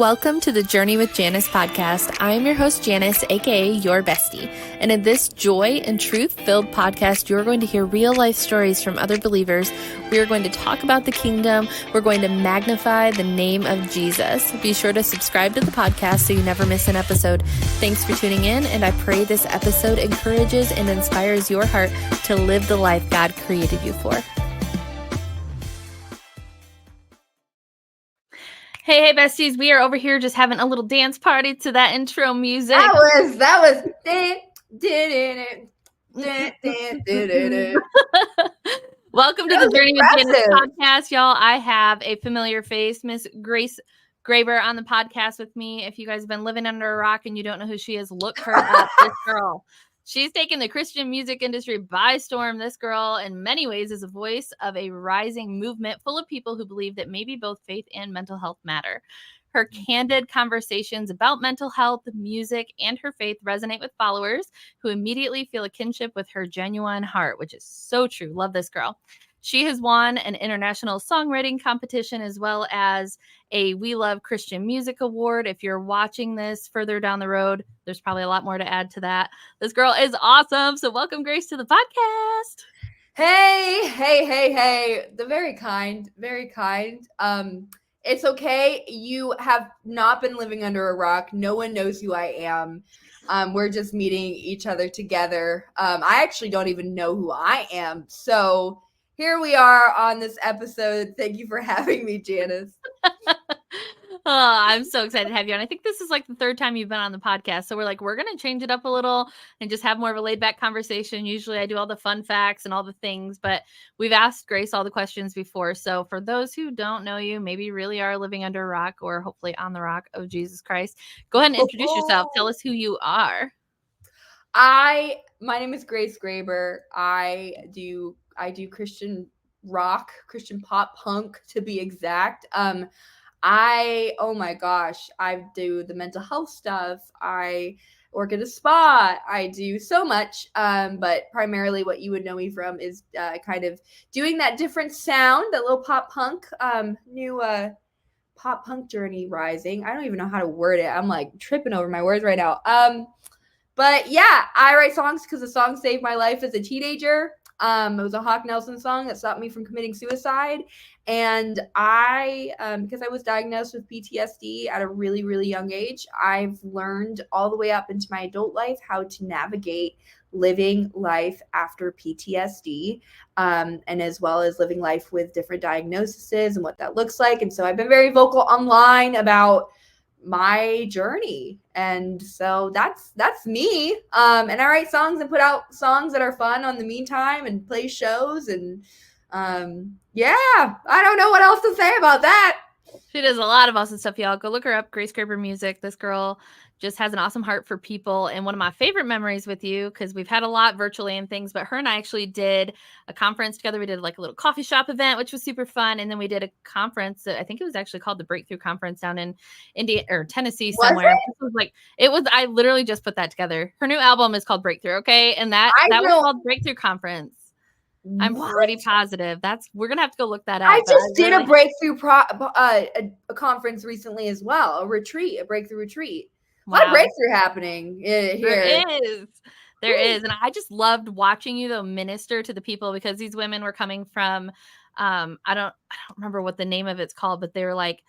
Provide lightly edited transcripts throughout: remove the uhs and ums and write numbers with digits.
Welcome to the Journey with Janice podcast. I am your host, Janice, aka your bestie. And in this joy and truth-filled podcast, you're going to hear real-life stories from other believers. We are going to talk about the kingdom. We're going to magnify the name of Jesus. Be sure to subscribe to the podcast so you never miss an episode. Thanks for tuning in, and I pray this episode encourages and inspires your heart to live the life God created you for. Hey, besties, we are over here just having a little dance party to that intro music. That was Welcome to the Journey with Janice podcast, y'all. I have a familiar face, Miss Grace Graber, on the podcast with me. If you guys have been living under a rock and you don't know who she is, look her up. This girl. She's taken the Christian music industry by storm. This girl, in many ways, is a voice of a rising movement full of people who believe that maybe both faith and mental health matter. Her candid conversations about mental health, music, and her faith resonate with followers who immediately feel a kinship with her genuine heart, which is so true. Love this girl. She has won an international songwriting competition as well as a We Love Christian Music Award. If you're watching this further down the road, there's probably a lot more to add to that. This girl is awesome. So welcome, Grace, to the podcast. Hey. The very kind. It's okay. You have not been living under a rock. No one knows who I am. We're just meeting each other together. I actually don't even know who I am. So here we are on this episode. Thank you for having me, Janice. I'm so excited to have you on. I think this is like the third time you've been on the podcast. So we're going to change it up a little and just have more of a laid back conversation. Usually I do all the fun facts and all the things, but we've asked Grace all the questions before. So for those who don't know you, maybe really are living under a rock or hopefully on the rock of Jesus Christ, go ahead and introduce yourself. Tell us who you are. My name is Grace Graber. I do Christian rock, Christian pop punk to be exact. Oh my gosh, I do the mental health stuff. I work at a spa. I do so much. But primarily what you would know me from is kind of doing that different sound, that little pop punk, new pop punk journey rising. I don't even know how to word it. I'm like tripping over my words right now. But yeah, I write songs because the song saved my life as a teenager. It was a Hawk Nelson song that stopped me from committing suicide. And because I was diagnosed with PTSD at a really, really young age, I've learned all the way up into my adult life how to navigate living life after PTSD, and as well as living life with different diagnoses and what that looks like. And so I've been very vocal online about my journey, and so that's me. And I write songs and put out songs that are fun on the meantime and play shows, and yeah, I don't know what else to say about that. She does a lot of awesome stuff, y'all. Go look her up, Grace Graber Music. This girl just has an awesome heart for people. And one of my favorite memories with you, because we've had a lot virtually and things, but her and I actually did a conference together. We did like a little coffee shop event, which was super fun. And then we did a conference that I think it was actually called the Breakthrough Conference down in India or Tennessee somewhere. I literally just put that together. Her new album is called Breakthrough. Okay. And that was called Breakthrough Conference. I'm pretty positive. We're gonna have to go look that up. I just did a breakthrough a conference recently as well, a breakthrough retreat. Wow. A lot of breakthrough happening here. There is, and I just loved watching you though minister to the people, because these women were coming from, I don't remember what the name of it's called, but they were like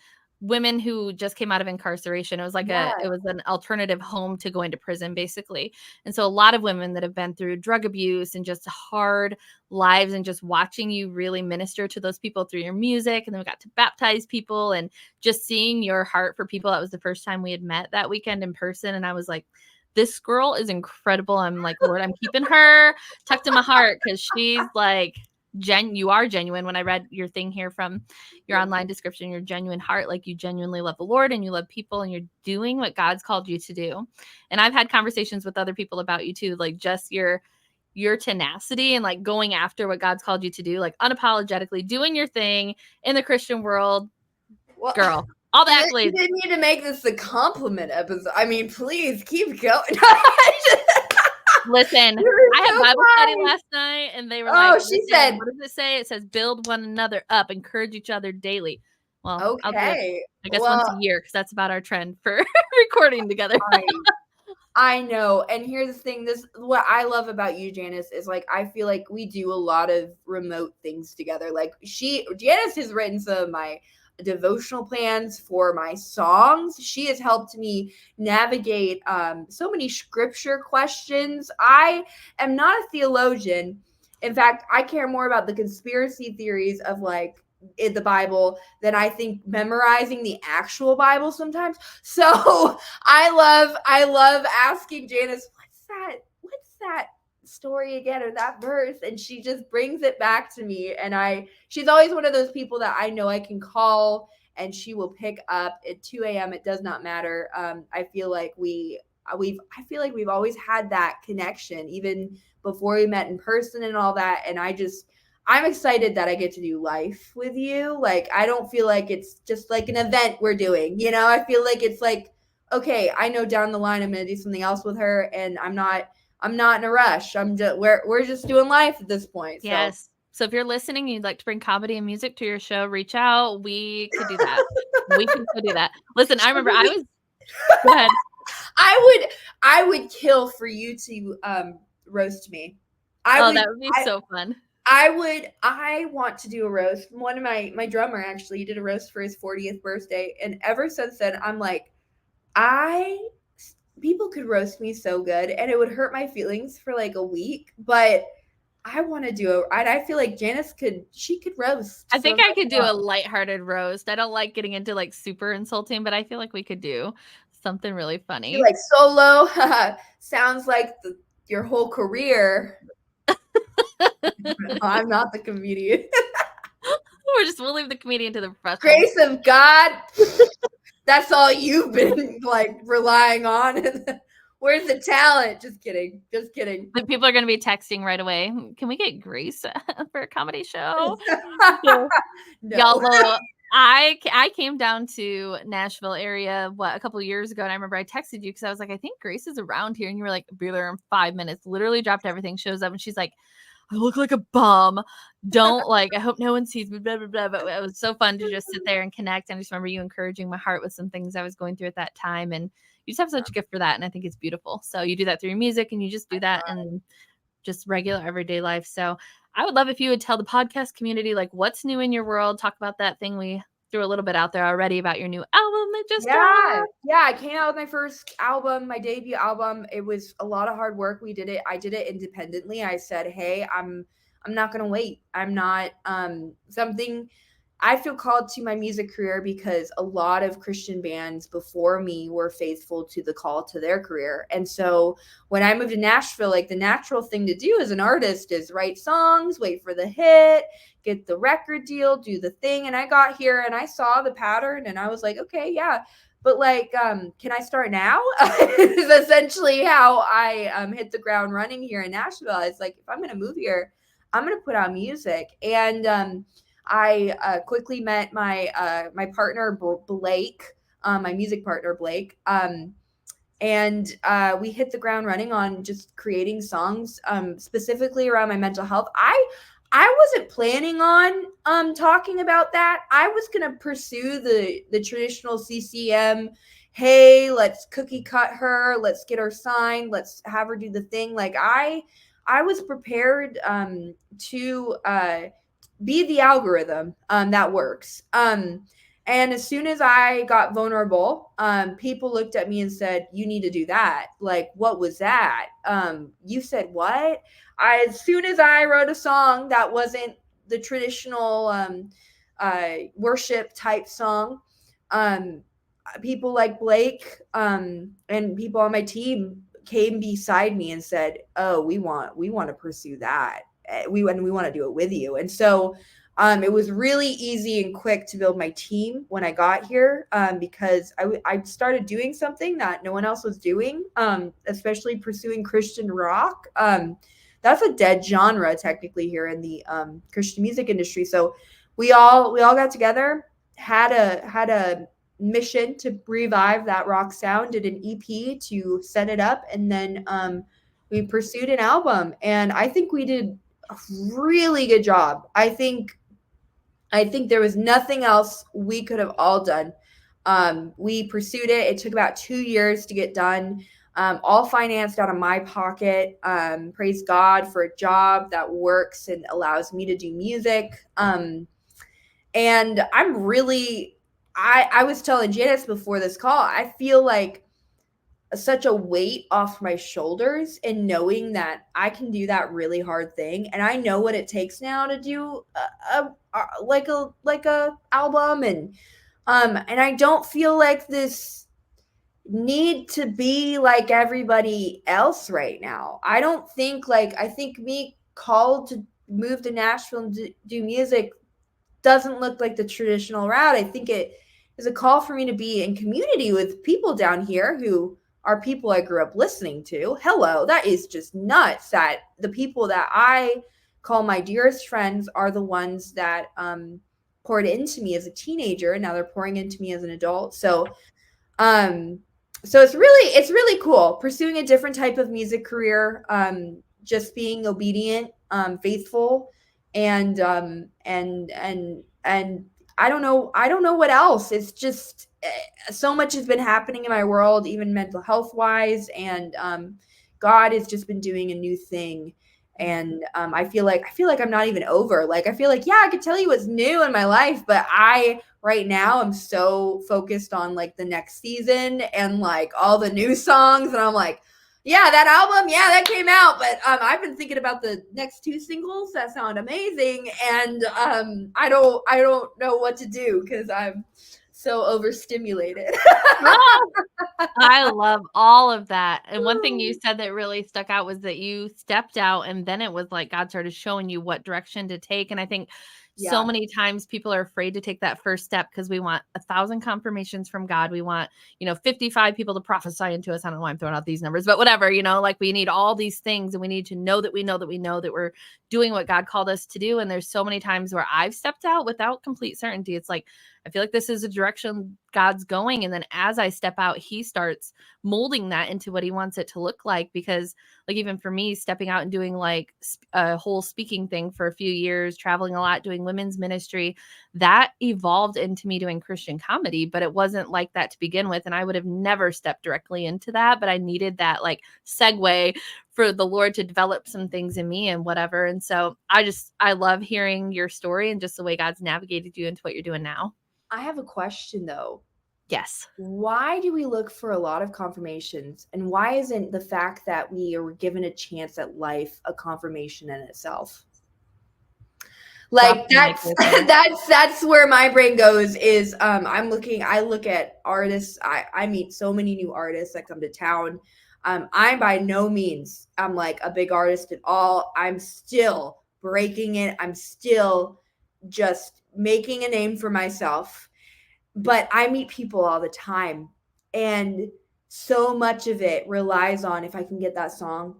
women who just came out of incarceration. It was like it was an alternative home to going to prison, basically. And so a lot of women that have been through drug abuse and just hard lives, and just watching you really minister to those people through your music. And then we got to baptize people, and just seeing your heart for people. That was the first time we had met that weekend in person. And I was like, this girl is incredible. I'm like, Lord, I'm keeping her tucked in my heart, because she's like, you are genuine. When I read your thing here from your online description, your genuine heart, like you genuinely love the Lord and you love people and you're doing what God's called you to do. And I've had conversations with other people about you too, like just your tenacity and like going after what God's called you to do, like unapologetically doing your thing in the Christian world. Well, girl, all that. You didn't need to make this a compliment episode. I mean, please keep going. Listen, I had Bible study last night, and they were like, she said, what does it say? It says, build one another up, encourage each other daily. Well, I'll do it, Okay. I guess, once a Well, year because that's about our trend for recording together. I I know. And here's the thing, this what I love about you, Janice, is like I feel like we do a lot of remote things together. Like Janice has written some of my devotional plans for my songs. She has helped me navigate so many scripture questions. I am not a theologian. In fact, I care more about the conspiracy theories of like in the Bible than I think memorizing the actual Bible sometimes. So I love asking Janice, what's that story again or that verse? And she just brings it back to me. And she's always one of those people that I know I can call and she will pick up at 2 a.m. It does not matter. I feel like we've always had that connection, even before we met in person and all that. And I'm excited that I get to do life with you. Like, I don't feel like it's just like an event we're doing, you know? I feel like it's like, okay, I know down the line I'm going to do something else with her and I'm not in a rush. We're just doing life at this point. So, Yes. So if you're listening and you'd like to bring comedy and music to your show, reach out. We could do that. We can go do that. Listen, I remember I was go ahead. I would kill for you to roast me. I Oh, would that would be I so fun. I want to do a roast. One of my drummer actually did a roast for his 40th birthday, and ever since then I'm like, I people could roast me so good and it would hurt my feelings for like a week, but I want to do it. I feel like Janice could roast I some think of I my could do a songs. lighthearted roast. I don't like getting into like super insulting, but I feel like we could do something really Be funny. like solo. Sounds like your whole career. I'm not the comedian. We'll leave the comedian to the professionals. Grace of God. That's all you've been like relying on. Where's the talent? Just kidding. Just kidding. The people are gonna be texting right away. Can we get Grace for a comedy show? Yeah. No. Y'all, well, I came down to Nashville area, a couple of years ago, and I remember I texted you because I was like, "I think Grace is around here," and you were like, "Be there in 5 minutes." Literally dropped everything, shows up, and she's like, "I look like a bum. Don't like. I hope no one sees me." Blah blah blah. But it was so fun to just sit there and connect. And I just remember you encouraging my heart with some things I was going through at that time, and you just have such a gift for that, and I think it's beautiful. So you do that through your music, and you just do that, and just regular everyday life. So I would love if you would tell the podcast community like what's new in your world. Talk about that thing we threw a little bit out there already about your new album that just Yeah. dropped. Yeah. I came out with my first album, my debut album. It was a lot of hard work. I did it independently. I said, hey, I'm not gonna wait. I'm not something I feel called to my music career because a lot of Christian bands before me were faithful to the call to their career. And so when I moved to Nashville, like the natural thing to do as an artist is write songs, wait for the hit, get the record deal, do the thing. And I got here and I saw the pattern and I was like, okay, yeah. But like, can I start now? Is essentially how I hit the ground running here in Nashville. It's like if I'm gonna move here, I'm gonna put out music. And I quickly met my partner Blake, my music partner Blake, and we hit the ground running on just creating songs specifically around my mental health. I wasn't planning on talking about that. I was gonna pursue the traditional CCM. Hey, let's cookie cut her. Let's get her signed. Let's have her do the thing. Like I was prepared to be the algorithm that works. And as soon as I got vulnerable, people looked at me and said, "You need to do that." Like, what was that? You said what? As soon as I wrote a song that wasn't the traditional worship type song, um, people like Blake and people on my team came beside me and said, "Oh, we want to pursue that. We want to do it with you." And so it was really easy and quick to build my team when I got here because I started doing something that no one else was doing, especially pursuing Christian rock. That's a dead genre technically here in the Christian music industry. So we all got together, had a mission to revive that rock sound, did an EP to set it up, and then we pursued an album. And I think we did a really good job. I think I think there was nothing else we could have all done. We pursued it. It took about 2 years to get done, all financed out of my pocket. Praise God for a job that works and allows me to do music. And I'm really, I was telling Janice before this call, I feel like such a weight off my shoulders in knowing that I can do that really hard thing, and I know what it takes now to do a album, and I don't feel like this need to be like everybody else right now. I don't think like I think me called to move to Nashville and do music doesn't look like the traditional route. I think it is a call for me to be in community with people down here who are people I grew up listening to. Hello, that is just nuts that the people that I call my dearest friends are the ones that poured into me as a teenager, and now they're pouring into me as an adult. Um so it's really cool pursuing a different type of music career, just being obedient, faithful, and I don't know what else. It's just so much has been happening in my world, even mental health wise, and God has just been doing a new thing. And I feel like I'm not even over. Like I feel like, yeah, I could tell you what's new in my life, but I right now I'm so focused on like the next season and like all the new songs, and I'm like, yeah, that album, yeah, that came out, but I've been thinking about the next two singles that sound amazing, and I don't know what to do because I'm so overstimulated. I love all of that, and one thing you said that really stuck out was that you stepped out and then it was like God started showing you what direction to take, and I think so Yeah. many times people are afraid to take that first step because we want 1,000 confirmations from God. We want, 55 people to prophesy into us. I don't know why I'm throwing out these numbers, but whatever, like we need all these things and we need to know that we know that we know that we're doing what God called us to do. And there's so many times where I've stepped out without complete certainty. It's like, I feel like this is a direction God's going. And then as I step out, he starts molding that into what he wants it to look like. Because like, even for me, stepping out and doing like a whole speaking thing for a few years, traveling a lot, doing women's ministry, that evolved into me doing Christian comedy, but it wasn't like that to begin with. And I would have never stepped directly into that, but I needed that like segue for the Lord to develop some things in me and whatever. And so I love hearing your story and just the way God's navigated you into what you're doing now. I have a question though. Yes. Why do we look for a lot of confirmations, and why isn't the fact that we are given a chance at life a confirmation in itself? Drop Like the mic that's right there. that's where my brain goes is I look at artists. I meet so many new artists that come to town. I'm by no means I'm like a big artist at all. I'm still breaking it. I'm still just making a name for myself. But I meet people all the time, and so much of it relies on if I can get that song,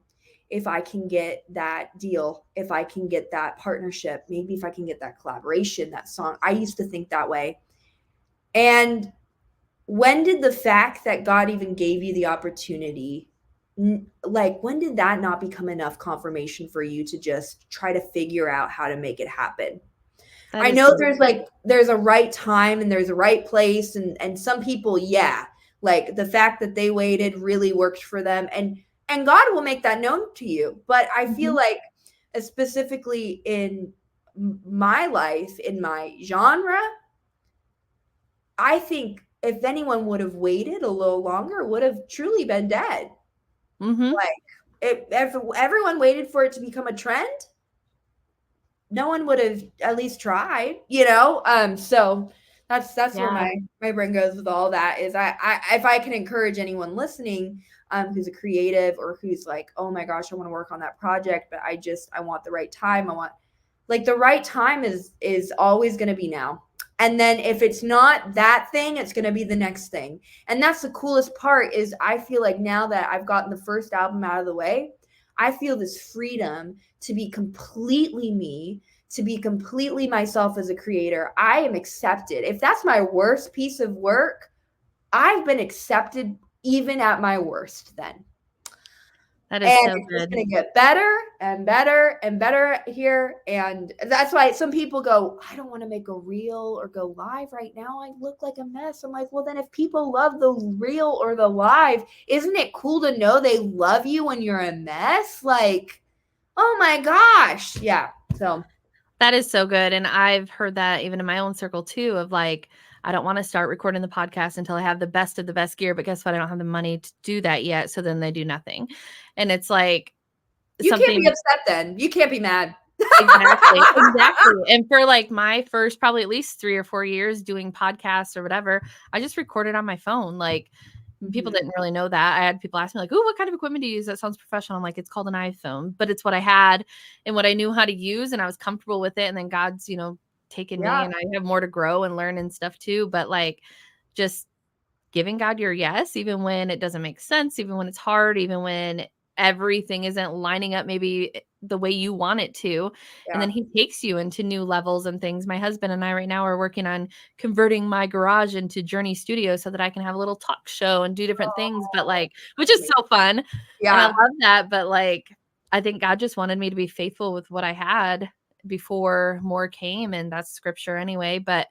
if I can get that deal, if I can get that partnership, maybe if I can get that collaboration, that song. I used to think that way. And when did the fact that God even gave you the opportunity, like when did that not become enough confirmation for you to just try to figure out how to make it happen? That I is know so there's a right time and there's a right place, and some people, yeah, like the fact that they waited really worked for them, and God will make that known to you. But I feel Mhm. like specifically in my life, in my genre, I think if anyone would have waited a little longer, it would have truly been dead. Mhm. Like if everyone waited for it to become a trend, no one would have at least tried, so that's where Yeah. my brain goes with all that is I if I can encourage anyone listening, who's a creative or who's like, oh my gosh, I want to work on that project, but I want the right time. I want, like, the right time is always going to be now. And then if it's not that thing, it's going to be the next thing. And that's the coolest part is I feel like now that I've gotten the first album out of the way, I feel this freedom to be completely me, to be completely myself as a creator. I am accepted. If that's my worst piece of work, I've been accepted even at my worst then. That is And so it's just good. gonna get better and better and better here. And that's why some people go, I don't want to make a reel or go live right now. I look like a mess. I'm like, well, then if people love the reel or the live, isn't it cool to know they love you when you're a mess? Like, oh my gosh. Yeah. So That is so good, and I've heard that even in my own circle too of, like, I don't wanna start recording the podcast until I have the best of the best gear, but guess what? I don't have the money to do that yet, so then they do nothing. And it's like you can't be something. upset then. You can't be mad. Exactly, exactly, and for, like, my first probably at least 3 or 4 years doing podcasts or whatever, I just recorded on my phone, like, people Mhm. didn't really know that. I had people ask me like, "Ooh, what kind of equipment do you use? That sounds professional." I'm like, "It's called an iPhone," but it's what I had and what I knew how to use, and I was comfortable with it, and then God's, taken me, Yeah. and I have more to grow and learn and stuff too, but, like, just giving God your yes, even when it doesn't make sense, even when it's hard, even when everything isn't lining up maybe the way you want it to. And then Yeah. he takes you into new levels and things. My husband and I right now are working on converting my garage into Journey Studio so that I can have a little talk show and do different things, but Oh, like, which that's is amazing. so fun. And I Yeah. love that. But like, I think God just wanted me to be faithful with what I had before more came. And that's scripture anyway. But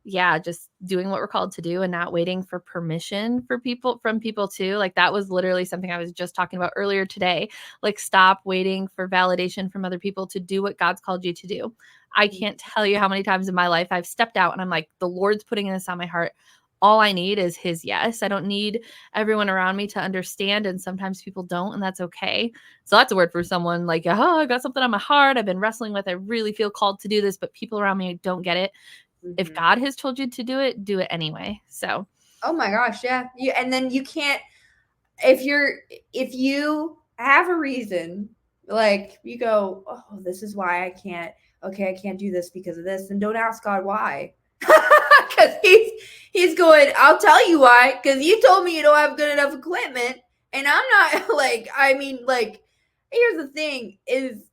yeah, just doing what we're called to do and not waiting for permission for people from people too. Like that was literally something I was just talking about earlier today. Like stop waiting for validation from other people to do what God's called you to do. I can't tell you how many times in my life I've stepped out and I'm like, the Lord's putting this on my heart. All I need is his yes. I don't need everyone around me to understand. And sometimes people don't, and that's okay. So that's a word for someone like, oh, I got something on my heart. I've been wrestling with. I really feel called to do this, but people around me don't get it. If Mhm. God has told you to do it anyway. So, Oh my gosh, yeah. You and then you can't if you have a reason, like you go, oh, this is why I can't. Okay, I can't do this because of this, and don't ask God why, because he's going. I'll tell you why, because you told me you don't have good enough equipment, and I'm not like. I mean, like, here's the thing: is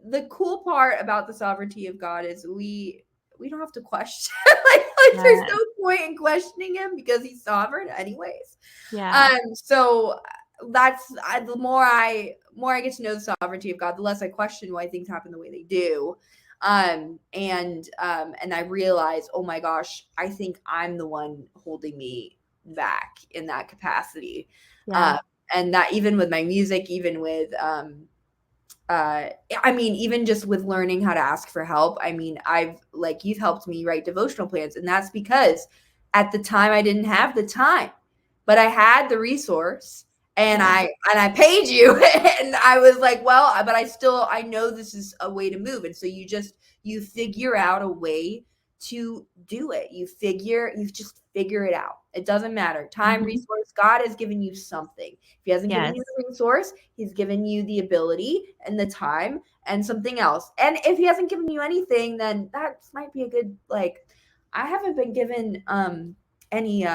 the cool part about the sovereignty of God is we don't have to question. like there's yeah. no point in questioning him because he's sovereign anyways. Yeah. So the more I get to know the sovereignty of God, the less I question why things happen the way they do. And I realize, oh my gosh, I think I'm the one holding me back in that capacity. Yeah. Uh, and that even with my music, even with I mean, even just with learning how to ask for help, I mean, you've helped me write devotional plans, and that's because at the time I didn't have the time, but I had the resource, and Yeah. I paid you, and I was like, well, but I know this is a way to move, and so you figure out a way to do it. You just figure it out. It doesn't matter. Time, Mhm. resource, God has given you something. If he hasn't given you Yes. the resource, he's given you the ability and the time and something else. And if he hasn't given you anything, then that might be a good like I haven't been given any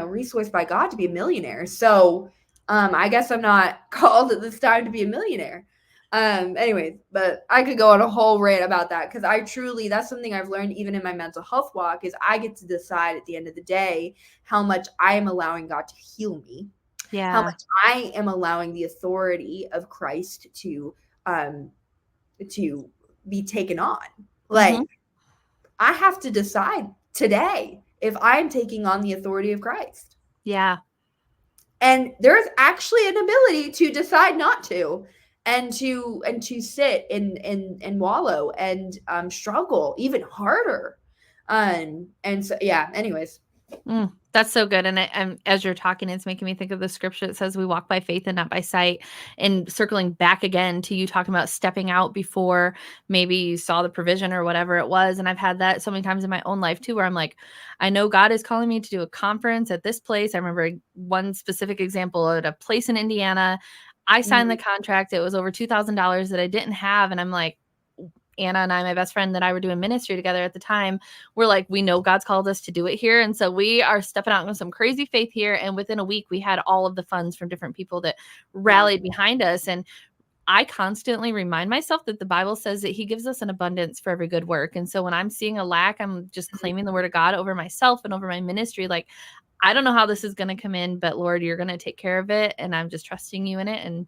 resource by God to be a millionaire. So I guess I'm not called at this time to be a millionaire. Anyways, but I could go on a whole rant about that because that's something I've learned even in my mental health walk is I get to decide at the end of the day how much I am allowing God to heal me, how Yeah. much I am allowing the authority of Christ um to be taken on. Mhm. Like I have to decide today if I'm taking on the authority of Christ. Yeah. And there's actually an ability to decide not to and to sit and wallow and struggle even harder. And so yeah, anyways. That's so good, and as you're talking, it's making me think of the scripture that says we walk by faith and not by sight, and circling back again to you talking about stepping out before maybe you saw the provision or whatever it was, and I've had that so many times in my own life too, where I'm like, I know God is calling me to do a conference at this place. I remember one specific example at a place in Indiana. I signed the Mm, contract. It was over $2,000 that I didn't have, and I'm like, Anna and I, my best friend that I were doing ministry together at the time, we're like, we know God's called us to do it here. And so we are stepping out with some crazy faith here. And within a week, we had all of the funds from different people that wow. rallied behind us. And I constantly remind myself that the Bible says that he gives us an abundance for every good work. And so when I'm seeing a lack, I'm just claiming the word of God over myself and over my ministry. Like, I don't know how this is going to come in, but Lord, you're going to take care of it. And I'm just trusting you in it and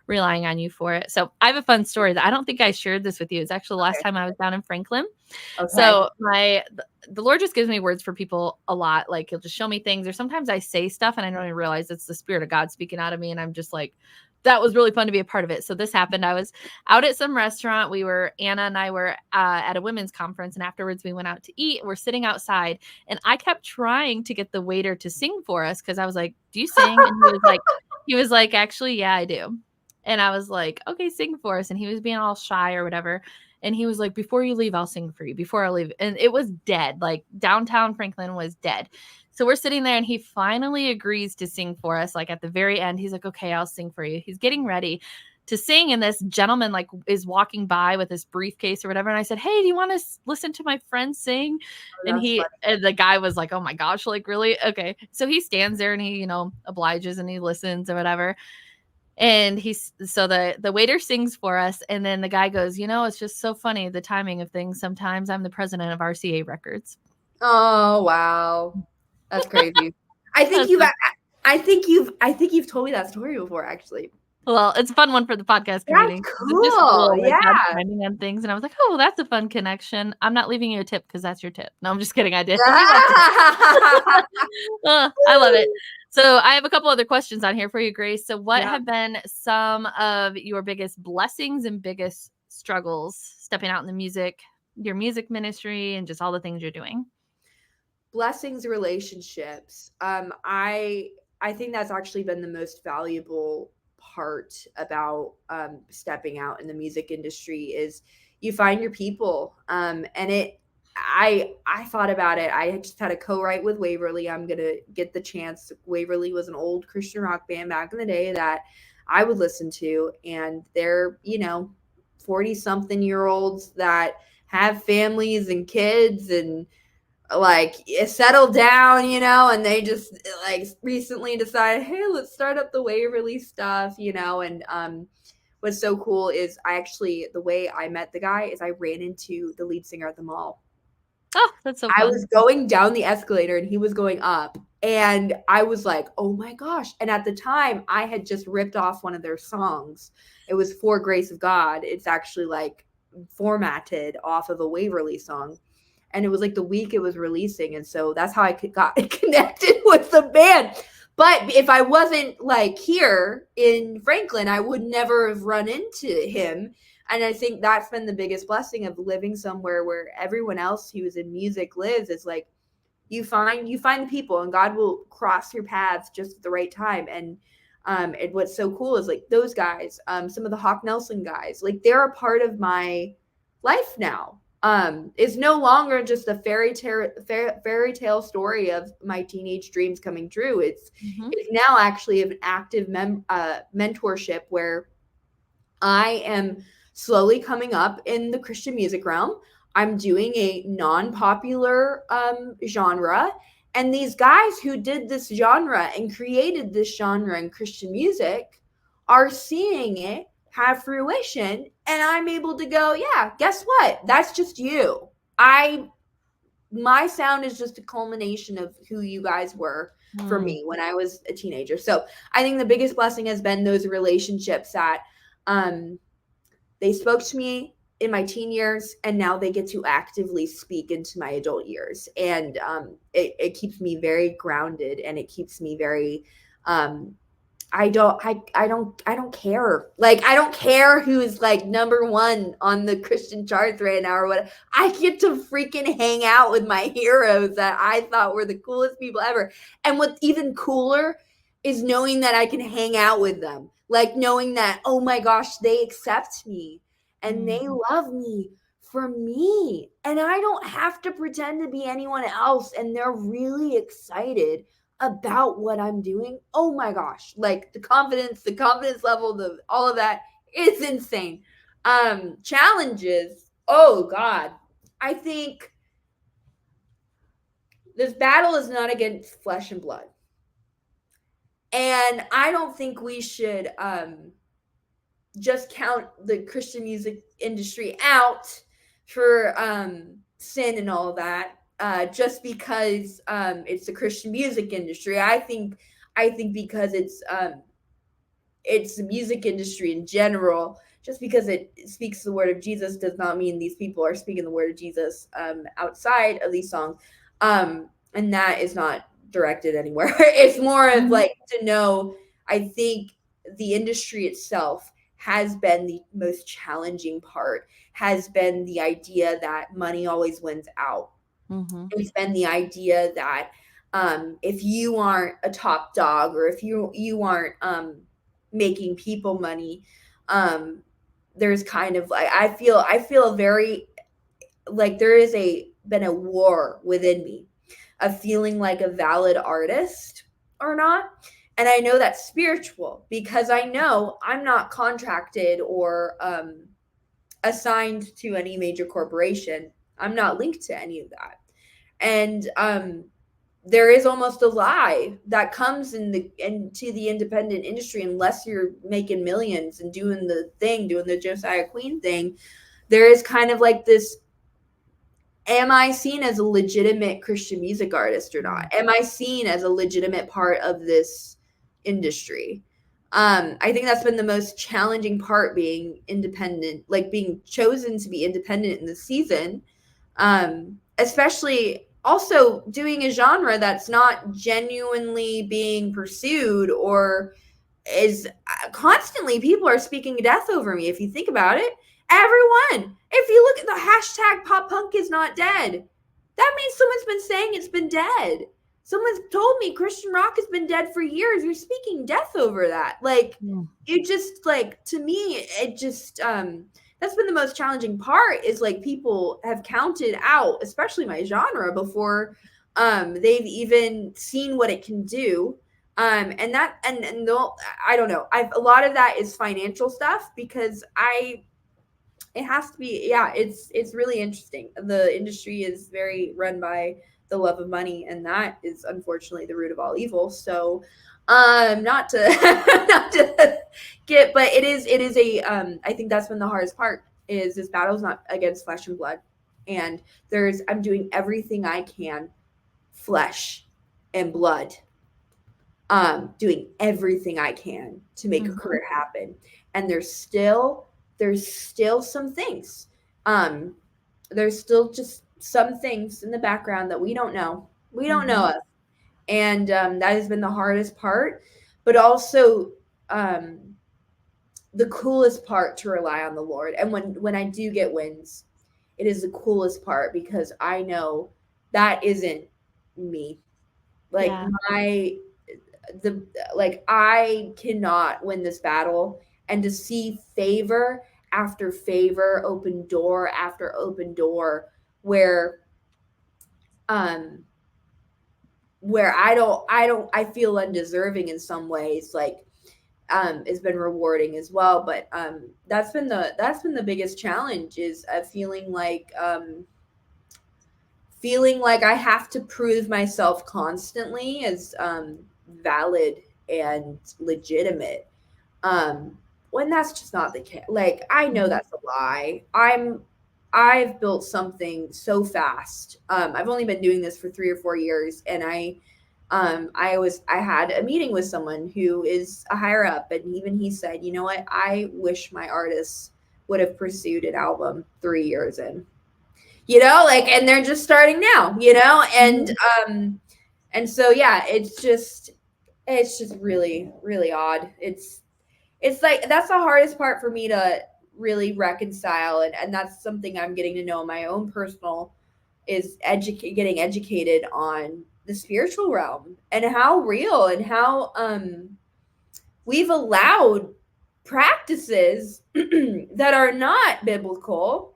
relying on you for it. So I have a fun story that I don't think I shared this with you. It's actually the last time I was down in Franklin. Okay. So the Lord just gives me words for people a lot. Like he'll just show me things, or sometimes I say stuff and I don't even realize it's the Spirit of God speaking out of me. And I'm just like, that was really fun to be a part of it. So this happened. I was out at some restaurant. Anna and I were at a women's conference, and afterwards we went out to eat. We're sitting outside, and I kept trying to get the waiter to sing for us because I was like, "Do you sing?" And he was like, "Actually, yeah, I do." And I was like, "Okay, sing for us." And he was being all shy or whatever. And he was like, "Before you leave, I'll sing for you. Before I leave." And it was dead. Like downtown Franklin was dead. So we're sitting there and he finally agrees to sing for us. Like at the very end, he's like, "Okay, I'll sing for you." He's getting ready to sing. And this gentleman like is walking by with this briefcase or whatever. And I said, "Hey, do you want to listen to my friend sing?" Oh, And that's funny. the guy was like, "Oh my gosh, like really?" Okay. So he stands there and he, obliges and he listens or whatever. And the waiter sings for us, and then the guy goes, "It's just so funny the timing of things. Sometimes I'm the president of RCA Records." Oh, wow. That's crazy. I think That's you've like, I think you've told me that story before, actually. well, it's a fun one for the podcast That's community. It's just cool. cool, like God's Yeah. timing on things, and I was like, "Oh, that's a fun connection." I'm not leaving you a tip because that's your tip. No, I'm just kidding. I did. He wants a tip. I love it. So I have a couple other questions on here for you, Grace. So what Yeah. have been some of your biggest blessings and biggest struggles stepping out in your music ministry, and just all the things you're doing? Blessings, relationships. I think that's actually been the most valuable part about stepping out in the music industry is you find your people. And I thought about it. I just had a co-write with Waverly. I'm gonna get the chance. Waverly was an old Christian rock band back in the day that I would listen to, and they're 40-something-year-olds that have families and kids and like settle down, and they just like recently decided, hey, let's start up the Waverly stuff, and what's so cool is the way I met the guy is I ran into the lead singer at the mall. Oh, that's so I was fun. going down the escalator and he was going up, and I was like, oh my gosh. And at the time I had just ripped off one of their songs. It was For Grace of God. It's actually like formatted off of a Waverly song, and it was like the week it was releasing, and so that's how I got connected with the band. But if I wasn't like here in Franklin, I would never have run into him. And I think that's been the biggest blessing of living somewhere where everyone else who's in music lives. Is like you find the people, and God will cross your paths just at the right time. And what's so cool is like those guys, some of the Hawk Nelson guys, like they're a part of my life now. It's no longer just a fairy tale story of my teenage dreams coming true. It's now actually an active mentorship where I am slowly coming up in the Christian music realm. I'm doing a non-popular genre, and these guys who did this genre and created this genre in Christian music are seeing it have fruition, and I'm able to go, yeah, guess what? That's just you. I My sound is just a culmination of who you guys were for Mm. me when I was a teenager. So I think the biggest blessing has been those relationships that um, they spoke to me in my teen years, and now they get to actively speak into my adult years. And it keeps me very grounded, and it keeps me very um, I don't care. Like I don't care who is like number one on the Christian charts right now or what. I get to freaking hang out with my heroes that I thought were the coolest people ever. And what's even cooler is knowing that I can hang out with them. Like knowing that, oh my gosh, they accept me and Mm. they love me for me. And I don't have to pretend to be anyone else. And they're really excited about what I'm doing. Oh my gosh. Like the confidence level, the all of that is insane. Challenges. Oh God. I think this battle is not against flesh and blood. And I don't think we should just count the Christian music industry out for sin and all of that, just because it's the Christian music industry. I think because it's the music industry in general. Just because it speaks the word of Jesus does not mean these people are speaking the word of Jesus outside of these songs. And that is not directed anywhere. It's more of Mhm. like to know. I think the industry itself has been the most challenging part, has been the idea that money always wins out. Mhm. It's been the idea that if you aren't a top dog, or if you aren't making people money, um, there's kind of like I feel very like there is a been a war within me of feeling like a valid artist or not. And I know that's spiritual because I know I'm not contracted or assigned to any major corporation. I'm not linked to any of that. And there is almost a lie that comes into the independent industry, unless you're making millions and doing the Josiah Queen thing. There is kind of like this: am I seen as a legitimate Christian music artist or not? Mm. Am I seen as a legitimate part of this industry? I think that's been the most challenging part, being independent, like being chosen to be independent in the season, especially also doing a genre that's not genuinely being pursued, or is constantly people are speaking death over me. If you think about it, everyone, if you look at the hashtag pop punk is not dead, that means someone's been saying it's been dead. Someone's told me Christian rock has been dead for years. You're speaking death over that. Like, Mm. it just, like, to me, it just that's been the most challenging part, is like people have counted out, especially my genre, before they've even seen what it can do. And that and I don't know. I've A lot of that is financial stuff, because I it has to be, yeah, it's really interesting. The industry is very run by the love of money, and that is unfortunately the root of all evil. So not to not to get, but it is a I think that's been the hardest part, is this battle is not against flesh and blood. And I'm doing everything I can, flesh and blood, doing everything I can to make a Mhm. career happen. And there's still some things. Um, there's still just some things in the background that we don't know. We don't know Mhm. of. And that has been the hardest part. But also, um, the coolest part to rely on the Lord. And when I do get wins, it is the coolest part, because I know that isn't me. Like Yeah. my the like I cannot win this battle, and to see favor after favor, open door after open door, where um I feel undeserving in some ways, like it's been rewarding as well. But that's been the biggest challenge, is feeling like I have to prove myself constantly as valid and legitimate, um when that's just not the case. Like, I know Mhm. that's a lie. I've built something so fast. I've only been doing this for 3 or 4 years, and I had a meeting with someone who is a higher up, and even he said, you know what, I wish my artists would have pursued an album 3 years in, like, and they're just starting now, Mhm. and so, yeah, it's just really, really odd. It's like that's the hardest part for me to really reconcile, and that's something I'm getting to know in my own personal, is getting educated on the spiritual realm, and how real, and how we've allowed practices that are not biblical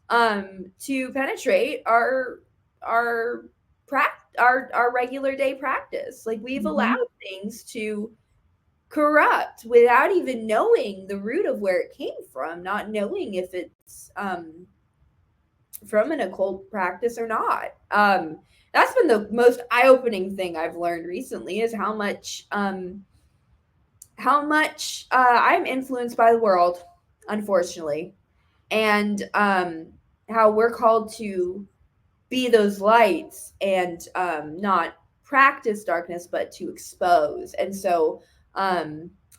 to penetrate our our regular day practice. Like, we've Mhm. allowed things to corrupt without even knowing the root of where it came from, not knowing if it's from an occult practice or not. That's been the most eye-opening thing I've learned recently, is I'm influenced by the world, unfortunately, and how we're called to be those lights and not practice darkness but to expose. And so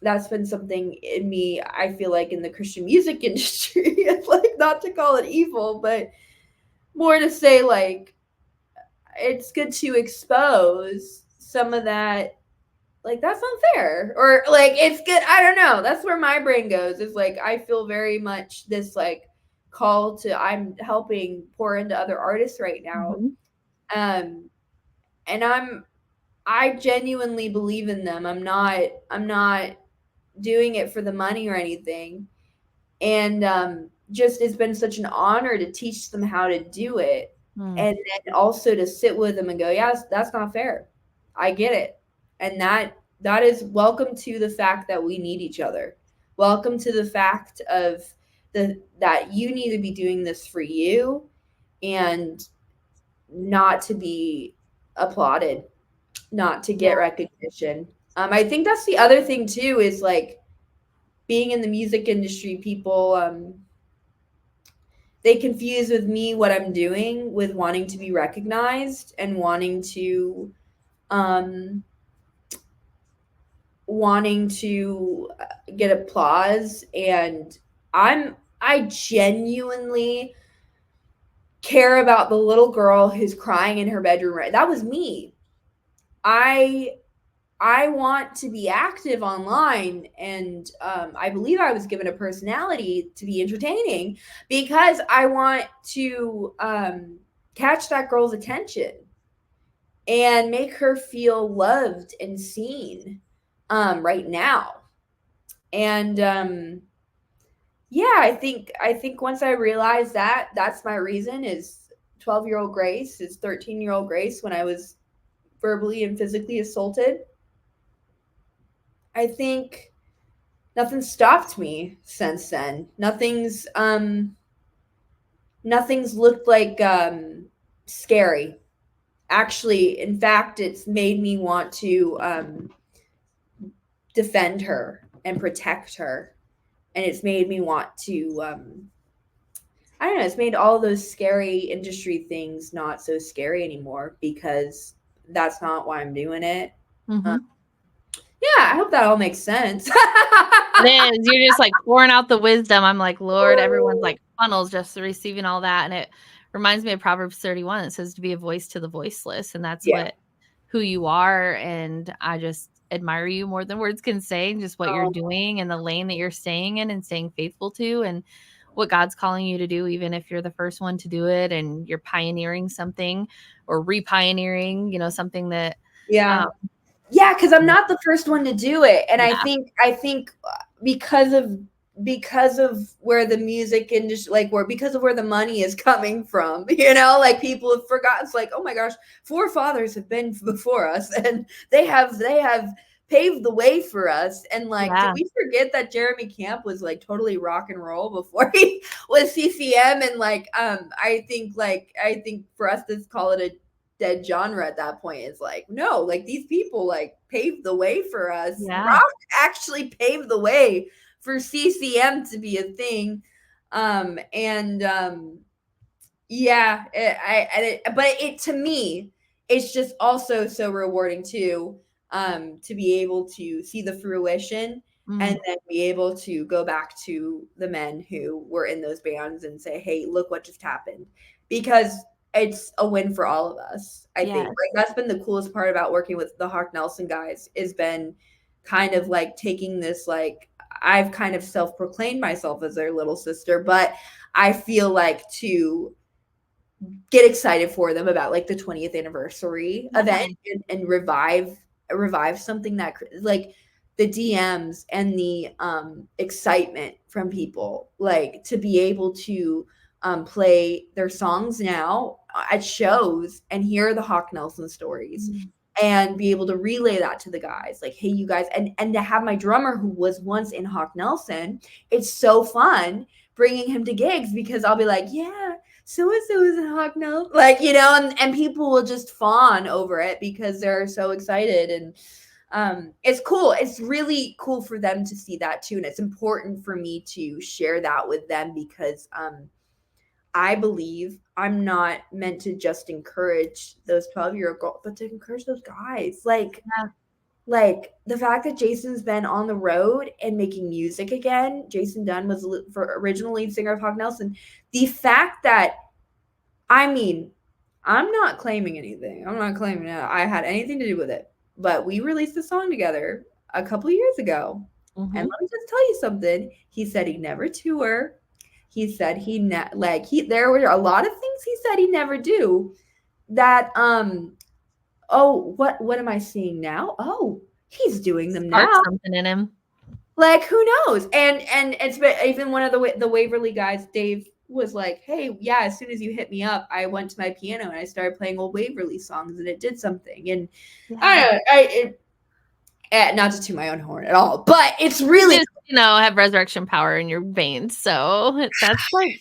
that's been something in me, I feel like, in the Christian music industry, like, not to call it evil, but more to say, like, it's good to expose some of that, like, that's not fair, or like, it's good, I don't know, that's where my brain goes, is like, I feel very much this, like, call to, I'm helping pour into other artists right now, Mhm. um and I genuinely believe in them. I'm not doing it for the money or anything, and just, it's been such an honor to teach them how to do it, Mm. and then also to sit with them and go, yeah, that's not fair, I get it, and that is, welcome to the fact that we need each other, welcome to the fact of the that you need to be doing this for you, and not to be applauded, not to get Yeah. recognition. I think that's the other thing too, is like, being in the music industry, people they confuse with me what I'm doing with wanting to be recognized and um wanting to get applause, and I genuinely care about the little girl who's crying in her bedroom, right? That was me. I I want to be active online, and I believe I was given a personality to be entertaining because I want to catch that girl's attention and make her feel loved and seen right now. And yeah, I think once I realized that, that's my reason, is 12-year-old Grace, is 13-year-old Grace, when I was verbally and physically assaulted. I think nothing stopped me since then. Nothing's looked like scary. Actually, in fact, it's made me want to defend her and protect her, and it's made me want to I don't know, it's made all those scary industry things not so scary anymore, because that's not why I'm doing it. Uh, Mhm. yeah, I hope that all makes sense. It is. You're just, like, pouring out the wisdom. I'm like, "Lord," everyone's, like, funnels just receiving all that, and it reminds me of Proverbs 31. It says to be a voice to the voiceless, and that's Yeah. what who you are, and I just admire you more than words can say, and just what you're Oh, doing and the lane that you're staying in and staying faithful to, and what God's calling you to do, even if you're the first one to do it and you're pioneering something or re-pioneering, something that, yeah. um Yeah, because I'm not the first one to do it, and I yeah, think because of where the music industry, like, where because of where the money is coming from, like, people have forgotten. It's like, oh my gosh, forefathers have been before us, and they have paved the way for us. And, like, did yeah, we forget that Jeremy Camp was, like, totally rock and roll before he was CCM? And, like, I think for us to call it a dead genre at that point, is like, no, like, these people, like, paved the way for us. yeah, Rock actually paved the way for CCM to be a thing. And Yeah, but it, to me, it's just also so rewarding too, to be able to see the fruition, and mm, then be able to go back to the men who were in those bands and say, hey, look what just happened. Because it's a win for all of us, I think. yes, Like, that's been the coolest part about working with the Hawk Nelson guys, is been kind of like taking this, like, I've kind of self-proclaimed myself as their little sister, but I feel like to get excited for them about, like, the 20th anniversary event, yeah, and revive something that, like, the DMs and the excitement from people, like, to be able to play their songs now at shows and hear the Hawk Nelson stories, mm, and be able to relay that to the guys, like, hey, you guys, and to have my drummer, who was once in Hawk Nelson, it's so fun bringing him to gigs, because I'll be like, yeah, so and so is in Hawk Nelson, like, and people will just fawn over it because they're so excited. And It's cool. It's really cool for them to see that too. And it's important for me to share that with them because I believe I'm not meant to just encourage those 12-year-old girls, but to encourage those guys. Yeah. Like the fact that Jason's been on the road and making music again. Jason Dunn was for original lead singer of Hawk Nelson. The fact that, I mean, I'm not claiming anything. I'm not claiming that I had anything to do with it. But we released a song together a couple years ago. And Mhm. let me just tell you something. He said he'd never tour. He said he there were a lot of things he said he'd never do that oh, what am I seeing now? Oh, he's doing them Sparked now. something in him. Like who knows? And it's been, even one of the Waverly guys, Dave, was like, "Hey, yeah, as soon as you hit me up, I went to my piano and I started playing old Waverly songs, and it did something." And I Yeah. don't know, not to toot my own horn at all, but it's You really, just, have resurrection power in your veins, so that's, like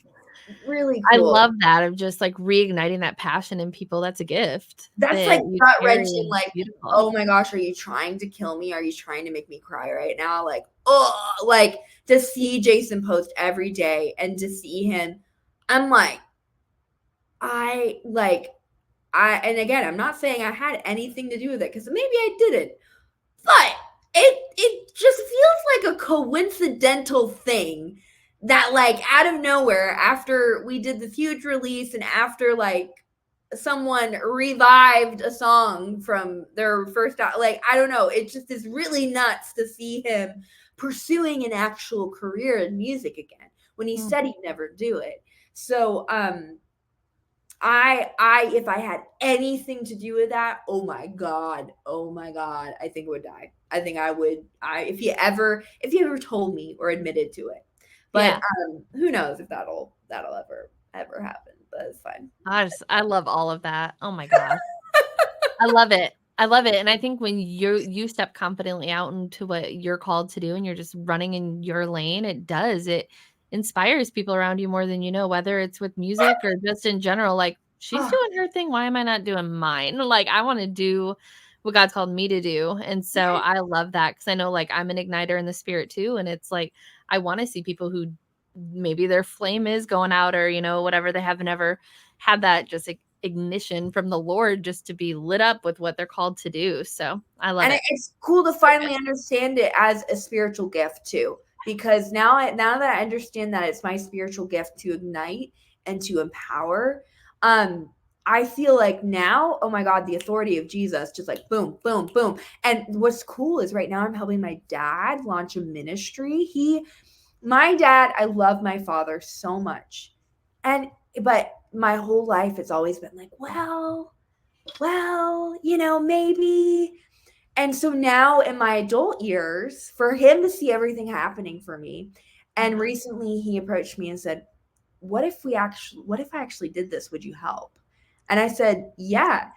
really I cool. love that of just, like, reigniting that passion in people. That's a gift That's that like you gut carry, wrenching. and it's Like, beautiful. oh my gosh, are you trying to kill me? Are you trying to make me cry right now? Like, oh, like to see Jason post every day and to see him, I'm like, I like and again, I'm not saying I had anything to do with it because maybe I didn't, but it just feels like a coincidental thing that like out of nowhere after we did this huge release and after like someone revived a song from their first like I don't know, it just is really nuts to see him pursuing an actual career in music again when he Mm. said he'd never do it. So I if I had anything to do with that, oh my god, I think I would die. I think I would. I if he ever told me or admitted to it, but Yeah. who knows if that'll ever happen. But it's fine. I love all of that. Oh my gosh. I love it. I love it, and I think when you step confidently out into what you're called to do and you're just running in your lane, it inspires people around you more than you know, whether it's with music or just in general, like, "She's Oh, doing her thing, why am I not doing mine?" Like, I wanna do what God's called me to do, and so yeah. I love that because I know, like, I'm an igniter in the spirit too, and it's like, I wanna see people who maybe their flame is going out or, whatever, they have never had that just ignition from the Lord just to be lit up with what they're called to do. So I love And it. it's cool to So good. finally understand it as a spiritual gift too, because now that I understand that it's my spiritual gift to ignite and to empower, um, I feel like now, oh my God, the authority of Jesus, just like boom, boom, boom. And what's cool is right now I'm helping my dad launch a ministry. My dad, I love my father so much, and but my whole life it's always been like, well, maybe. And so now in my adult years, for him to see everything happening for me, and Yeah. recently he approached me and said, what if I actually did this? Would you help? And I said, yeah.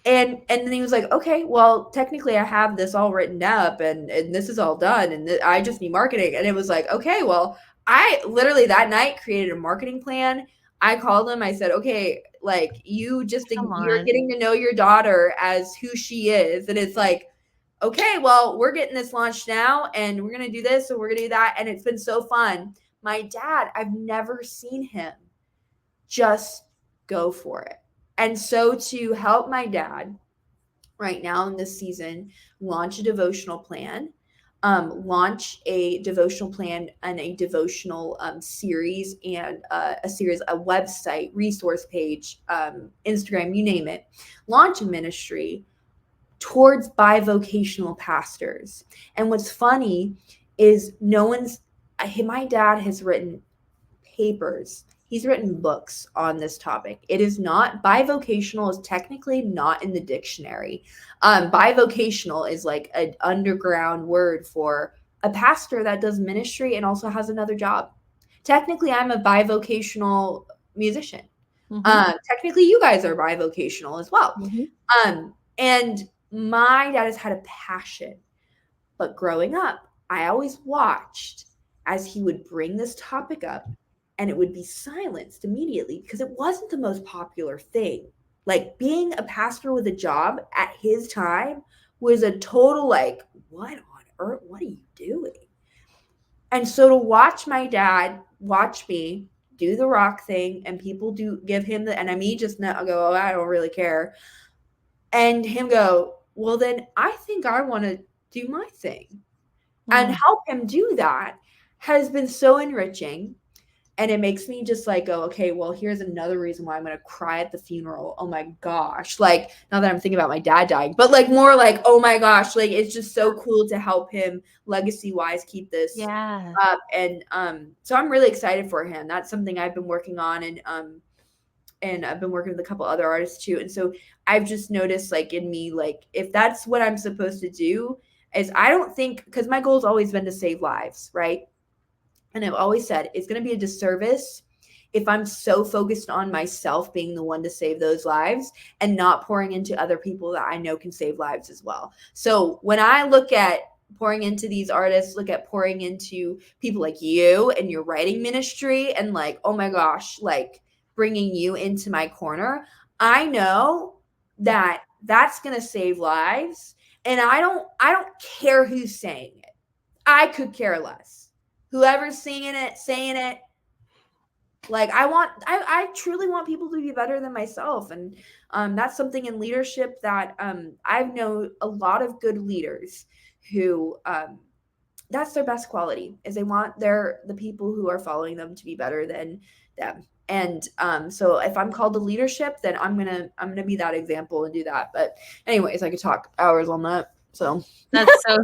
And then he was like, okay, well, technically I have this all written up and this is all done and I just need marketing. And it was like, okay, well, I literally that night created a marketing plan. I called him. I said, okay, like Come you're on. getting to know your daughter as who she is. And it's like, okay, well, we're getting this launched now and we're going to do this and we're going to do that. And it's been so fun. My dad, I've never seen him just go for it. And so to help my dad right now in this season launch a devotional plan, launch a devotional plan and a devotional series and a website, resource page, Instagram, you name it, launch a ministry towards bivocational pastors. And what's funny is my dad has written papers. He's written books on this topic. It is not bivocational is technically not in the dictionary. Bivocational is like an underground word for a pastor that does ministry and also has another job. Technically, I'm a bivocational musician. Mhm. Technically, you guys are bivocational as well. Mhm. And my dad has had a passion, but growing up, I always watched as he would bring this topic up and it would be silenced immediately because it wasn't the most popular thing. Like being a pastor with a job at his time was a total like, what on earth? What are you doing? And so to watch my dad watch me do the rock thing and people do give him the, and I mean, just not go, oh, I don't really care. And him go, well, then I think I want to do my thing and Mm. help him do that has been so enriching. And it makes me just like go, okay, well, here's another reason why I'm gonna cry at the funeral. Oh my gosh. Like, not that I'm thinking about my dad dying, but like more like, oh my gosh, like it's just so cool to help him legacy wise keep this Yeah. up. And so I'm really excited for him. That's something I've been working on, and I've been working with a couple other artists too. And so I've just noticed like in me, like if that's what I'm supposed to do, is I don't think, because my goal's always been to save lives, right? And I've always said it's going to be a disservice if I'm so focused on myself being the one to save those lives and not pouring into other people that I know can save lives as well. So when I look at pouring into these artists, look at pouring into people like you and your writing ministry, and like, oh my gosh, like bringing you into my corner, I know that that's going to save lives. And I don't care who's saying it. I could care less. Whoever's singing it, saying it, like I truly want people to be better than myself. And that's something in leadership that I've known a lot of good leaders who that's their best quality, is they want the people who are following them to be better than them. And so if I'm called to leadership, then I'm gonna be that example and do that. But anyways, I could talk hours on that. So That's so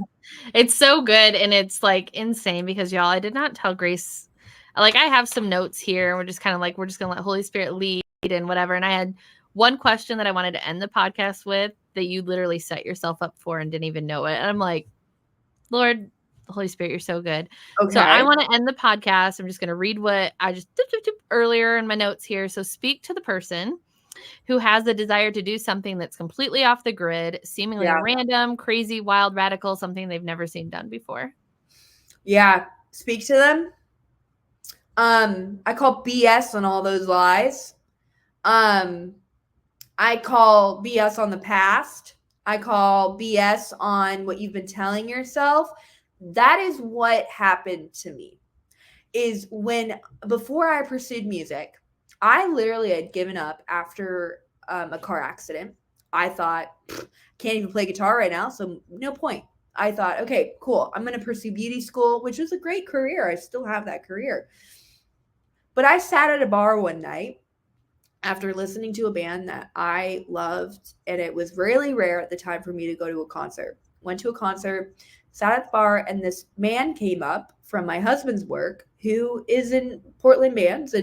it's so good, and it's, like, insane because, y'all, I did not tell Grace like, I have some notes here, and we're just kinda like, we're just gonna let Holy Spirit lead and whatever, and I had one question that I wanted to end the podcast with that you literally set yourself up for and didn't even know it, and I'm like, "Lord, Holy Spirit, you're so good." So I okay. wanna end the podcast. I'm just gonna read what I just earlier in my notes here. So speak to the person who has the desire to do something that's completely off the grid, seemingly Yeah. random, crazy, wild, radical, something they've never seen done before. Yeah. Speak to them. I call BS on all those lies. Um, I call BS on the past. I call BS on what you've been telling yourself. That is what happened to me. Is when before I pursued music, I literally had given up after a car accident. I thought, can't even play guitar right now, so no point. I thought, okay, cool. I'm going to pursue beauty school, which was a great career. I still have that career. But I sat at a bar one night after listening to a band that I loved, and it was really rare at the time for me to go to a concert. Went to a concert, sat at the bar, and this man came up from my husband's work who is in Portland bands,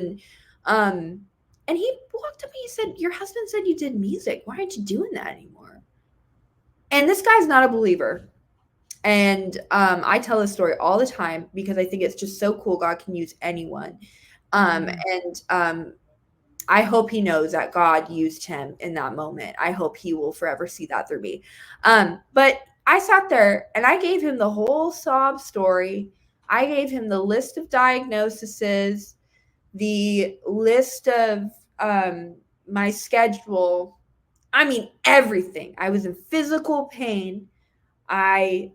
um and he walked up to me. He said, "Your husband said you did music. Why aren't you doing that anymore?" And this guy's not a believer. And I tell this story all the time because I think it's just so cool. God can use anyone. Mm. And I hope he knows that God used him in that moment. I hope he will forever see that through me. But I sat there and I gave him the whole sob story. I gave him the list of diagnoses, the list of my schedule. I mean, everything. I was in physical pain. I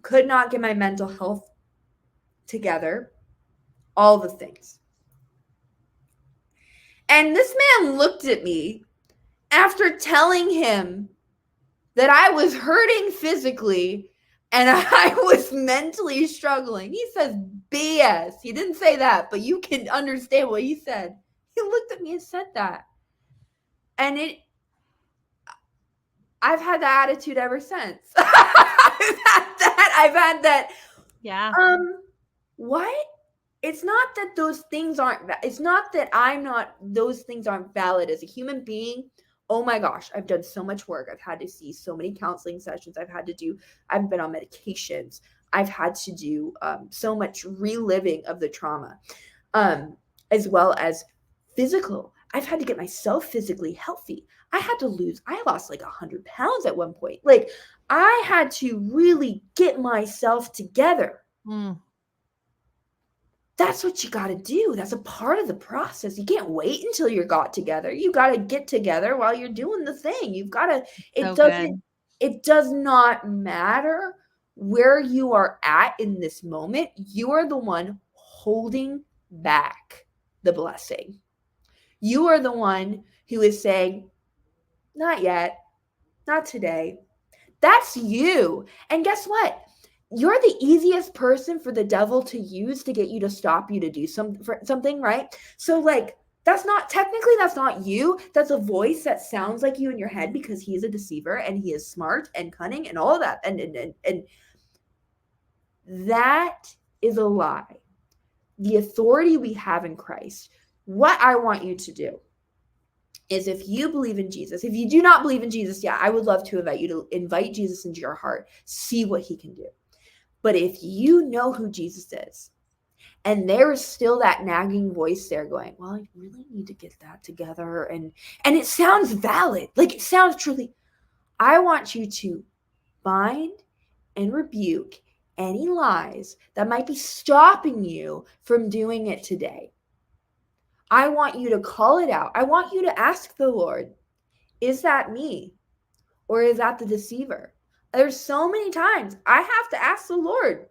could not get my mental health together, all the things. And this man looked at me after telling him that I was hurting physically and I was mentally struggling. He says BS. He didn't say that, but you can understand what he said. He looked at me and said that. And I've had that attitude ever since. I've had that. Yeah. What? It's not that those things aren't, it's not that I'm not, those things aren't valid as a human being. Oh my gosh, I've done so much work. I've had to see so many counseling sessions. I've been on medications. I've had to do so much reliving of the trauma, as well as physical. I've had to get myself physically healthy. I lost like 100 pounds at one point. Like, I had to really get myself together. Mm. That's what you got to do. That's a part of the process. You can't wait until you're got together. You got to get together while you're doing the thing. You've got to, it So doesn't, good. It does not matter where you are at in this moment. You are the one holding back the blessing. You are the one who is saying, not yet, not today. That's you. And guess what? You're the easiest person for the devil to use to get you to stop you to do something, right? So like that's not you. That's a voice that sounds like you in your head because he is a deceiver and he is smart and cunning and all of that. And that is a lie. The authority we have in Christ. What I want you to do is, if you believe in Jesus, if you do not believe in Jesus, yeah, I would love to invite you to invite Jesus into your heart, see what he can do. But if you know who Jesus is, and there is still that nagging voice there going, well, I really need to get that together, and it sounds valid, like it sounds truly, I want you to bind and rebuke any lies that might be stopping you from doing it today. I want you to call it out. I want you to ask the Lord, is that me? Or is that the deceiver? There's so many times I have to ask the Lord,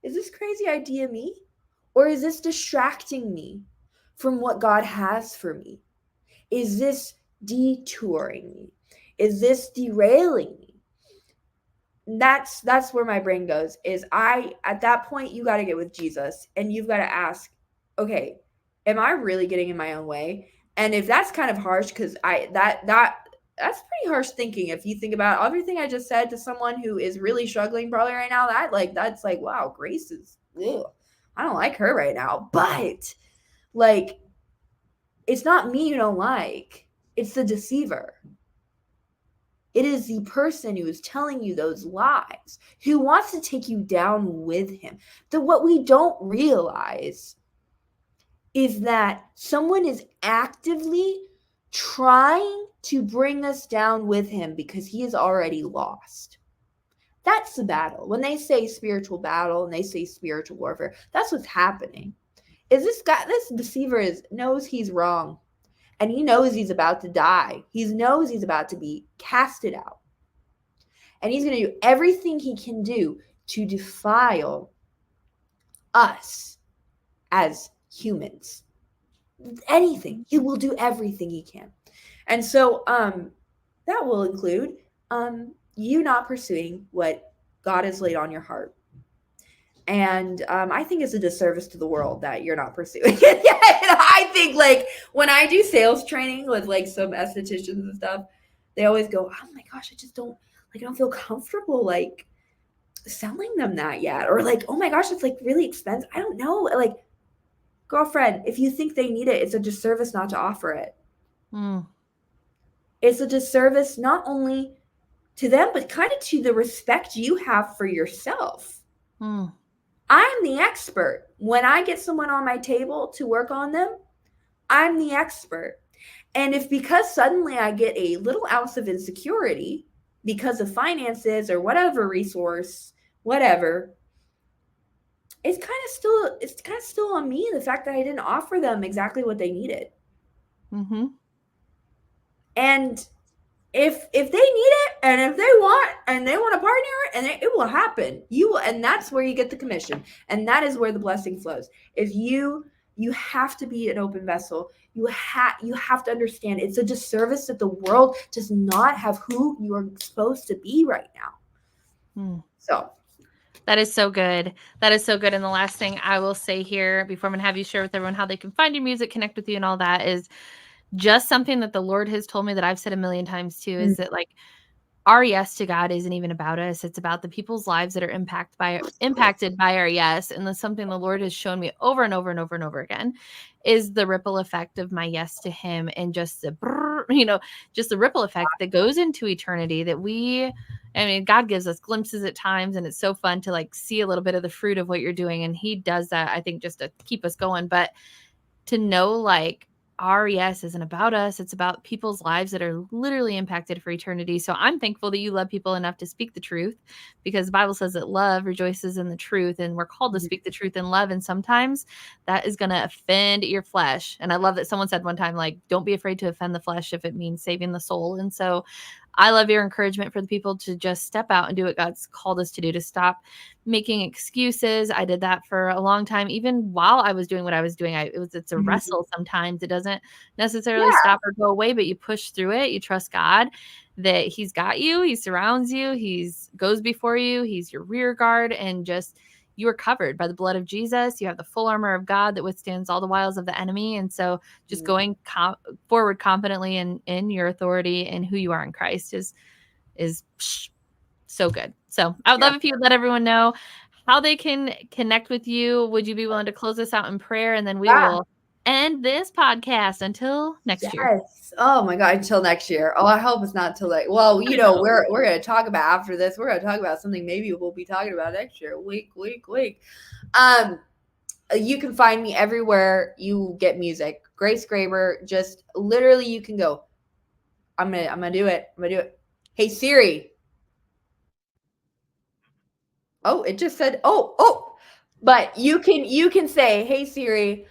is this crazy idea me? Or is this distracting me from what God has for me? Is this detouring me? Is this derailing me? That's where my brain goes, is at that point you got to get with Jesus and you've got to ask, okay, am I really getting in my own way? And if that's kind of harsh, because that's pretty harsh thinking. If you think about everything I just said to someone who is really struggling probably right now, that's like, wow, Grace is, ugh, I don't like her right now. But like, it's not me you don't like, it's the deceiver. It is the person who is telling you those lies, who wants to take you down with him. What we don't realize is that someone is actively trying to bring us down with him because he is already lost. That's the battle. When they say spiritual battle and they say spiritual warfare, that's what's happening. Is this deceiver knows he's wrong, and he knows he's about to die. He knows he's about to be casted out. And he's going to do everything he can do to defile us as humans. Anything. He will do everything he can. And so that will include you not pursuing what God has laid on your heart. And I think it's a disservice to the world that you're not pursuing it yet. I think, like, when I do sales training with like some estheticians and stuff, they always go, oh my gosh, I don't feel comfortable like selling them that yet. Or like, oh my gosh, it's like really expensive. I don't know. Like, girlfriend, if you think they need it, it's a disservice not to offer it. It's a disservice not only to them, but kind of to the respect you have for yourself. I'm the expert. When I get someone on my table to work on them, I'm the expert. And if because suddenly I get a little ounce of insecurity because of finances or whatever resource, whatever, it's kind of still on me, the fact that I didn't offer them exactly what they needed. And if they need it, and if they want to partner, and it will happen. And that's where you get the commission, and that is where the blessing flows. Is you have to be an open vessel. You have to understand it's a disservice that the world does not have who you are supposed to be right now. So that is so good. That is so good. And the last thing I will say here before I'm going to have you share with everyone how they can find your music, connect with you, and all that is just something that the Lord has told me that I've said a million times too, is that like our yes to God isn't even about us. It's about the people's lives that are impacted by our yes. And that's something the Lord has shown me over and over and over and over again, is the ripple effect of my yes to him, and just just the ripple effect that goes into eternity God gives us glimpses at times, and it's so fun to like see a little bit of the fruit of what you're doing. And he does that, I think, just to keep us going. But to know like our yes isn't about us. It's about people's lives that are literally impacted for eternity. So I'm thankful that you love people enough to speak the truth, because the Bible says that love rejoices in the truth, and we're called to speak the truth in love. And sometimes that is going to offend your flesh. And I love that someone said one time, like, don't be afraid to offend the flesh if it means saving the soul. And so I love your encouragement for the people to just step out and do what God's called us to do, to stop making excuses. I did that for a long time, even while I was doing what I was doing. It's a Mhm. wrestle sometimes. It doesn't necessarily Yeah. stop or go away, but you push through it. You trust God that he's got you, he surrounds you, he's goes before you, he's your rear guard, and just you are covered by the blood of Jesus. You have the full armor of God that withstands all the wiles of the enemy. And so just Mhm. going forward confidently in your authority and who you are in Christ is so good. So I would Yeah. love if you would let everyone know how they can connect with you. Would you be willing to close us out in prayer? And then we Yeah. will end this podcast until next year. Yes. Oh my God. Until next year. Oh, I hope it's not till like. Well, I know. we're gonna talk about after this. We're gonna talk about something maybe we'll be talking about next year. Week. Um, you can find me everywhere you get music. Grace Graber. Just literally, you can go. I'm gonna do it. I'm gonna do it. Hey Siri. Oh, it just said. Oh. But you can say, Hey Siri,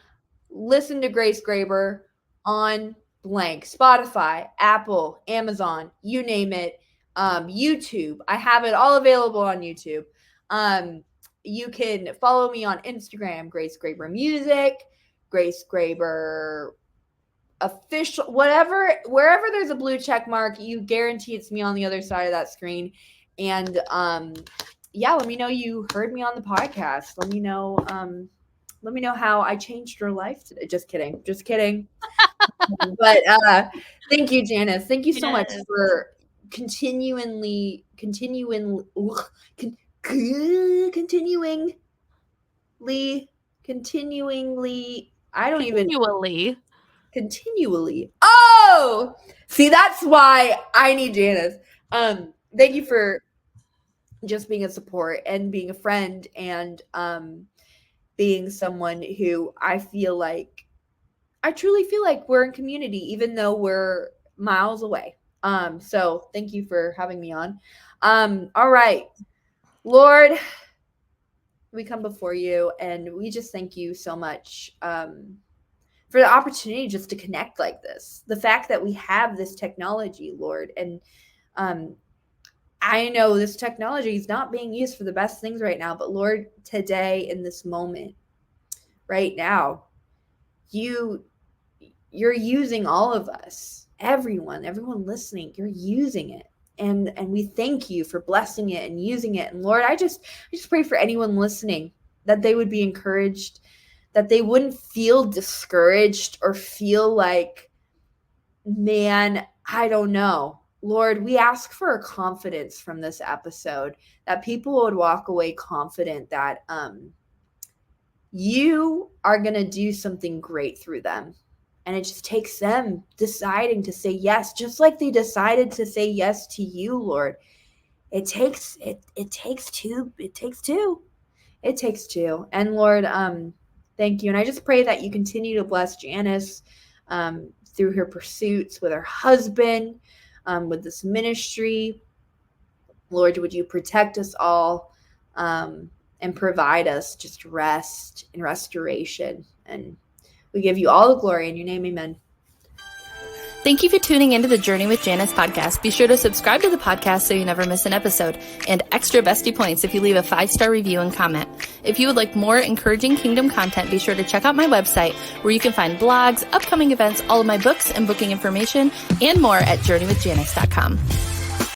listen to Grace Graber on blank Spotify, Apple, Amazon, you name it, YouTube. I have it all available on YouTube. You can follow me on Instagram, Grace Graber Music, Grace Graber official, whatever, wherever there's a blue check mark, you guarantee it's me on the other side of that screen. And yeah, let me know you heard me on the podcast. Let me know how I changed your life today. Just kidding. But thank you, Janice. Thank you so much Yes. for continuingly I don't even Continually. continually. Oh, see, that's why I need Janice. Thank you for just being a support and being a friend and being someone who I truly feel like we're in community, even though we're miles away. So thank you for having me on. All right, Lord, we come before you and we just thank you so much for the opportunity just to connect like this. The fact that we have this technology, Lord, and I know this technology is not being used for the best things right now, but Lord, today in this moment, right now, you're using all of us, everyone listening, you're using it. And we thank you for blessing it and using it. And Lord, I just pray for anyone listening that they would be encouraged, that they wouldn't feel discouraged or feel like, man, I don't know. Lord, we ask for a confidence from this episode, that people would walk away confident that you are going to do something great through them. And it just takes them deciding to say yes, just like they decided to say yes to you, Lord. It takes two. It takes two. And Lord, thank you. And I just pray that you continue to bless Janice through her pursuits with her husband, with this ministry. Lord, would you protect us all and provide us just rest and restoration. And we give you all the glory in your name. Amen. Thank you for tuning into the Journey with Janice podcast. Be sure to subscribe to the podcast so you never miss an episode. And extra bestie points if you leave a 5-star review and comment. If you would like more encouraging kingdom content, be sure to check out my website where you can find blogs, upcoming events, all of my books and booking information, and more at journeywithjanice.com.